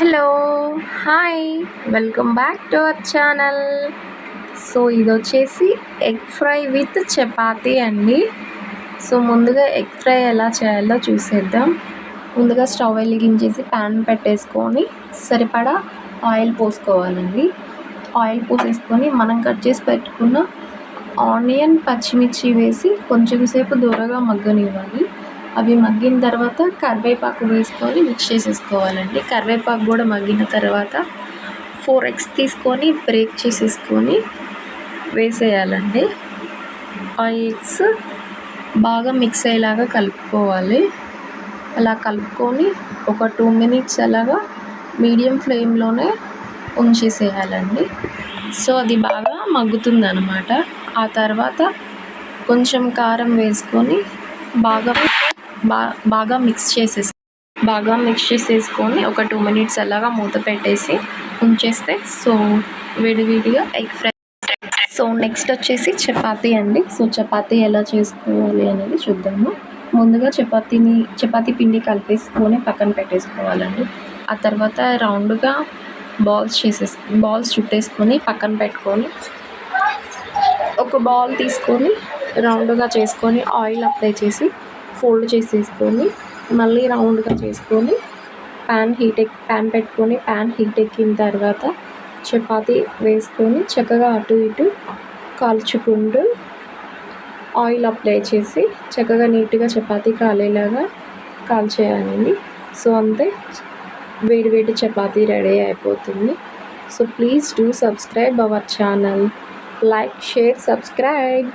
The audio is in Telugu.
Hello hi welcome back to our channel. So ఇది వచ్చేసి ఎగ్ ఫ్రై విత్ చపాతీ అండి. సో ముందుగా ఎగ్ ఫ్రై ఎలా చేయాలో చూసేద్దాం. ముందుగా స్టవ్ వెలిగించేసి ప్యాన్ పెట్టేసుకొని సరిపడా ఆయిల్ పోసుకోవాలండి. ఆయిల్ పోసేసుకొని మనం కట్ చేసి పెట్టుకున్న ఆనియన్ పచ్చిమిర్చి వేసి కొంచెం సేపు దూరగా మగ్గనివ్వాలి. అవి మగ్గిన తర్వాత కరివేపాకు వేసుకొని మిక్స్ చేసేసుకోవాలండి. కరివేపాకు కూడా మగ్గిన తర్వాత 4 ఎగ్స్ తీసుకొని బ్రేక్ చేసేసుకొని వేసేయాలండి. ఆ ఎగ్స్ బాగా మిక్స్ అయ్యేలాగా కలుపుకోవాలి. అలా కలుపుకొని ఒక 2 మినిట్స్ అలాగా మీడియం ఫ్లేమ్లోనే ఉంచేసేయాలండి. సో అది బాగా మగ్గుతుందన్నమాట. ఆ తర్వాత కొంచెం కారం వేసుకొని బాగా మిక్స్ చేసేసుకొని ఒక 2 మినిట్స్ అలాగా మూత పెట్టేసి ఉంచేస్తే సో విడివిడిగా ఎగ్ ఫ్రై. సో నెక్స్ట్ వచ్చేసి చపాతీ అండి. సో చపాతీ ఎలా చేసుకోవాలి అనేది చూద్దాము. ముందుగా చపాతీ పిండి కలిపేసుకొని పక్కన పెట్టేసుకోవాలండి. ఆ తర్వాత రౌండ్గా బాల్స్ చుట్టేసుకొని పక్కన పెట్టుకొని ఒక బాల్ తీసుకొని రౌండ్గా చేసుకొని ఆయిల్ అప్లై చేసి ఫోల్డ్ చేసేసుకొని మళ్ళీ రౌండ్గా చేసుకొని ప్యాన్ పెట్టుకొని ప్యాన్ హీట్ ఎక్కిన తర్వాత చపాతీ వేసుకొని చక్కగా అటు ఇటు కాల్చుకుంటూ ఆయిల్ అప్లై చేసి చక్కగా నీట్గా చపాతీ కాలేలాగా కాల్చేయాలండి. సో అంతే, వేడి చపాతీ రెడీ అయిపోతుంది. So please do subscribe our channel. Like, share, subscribe.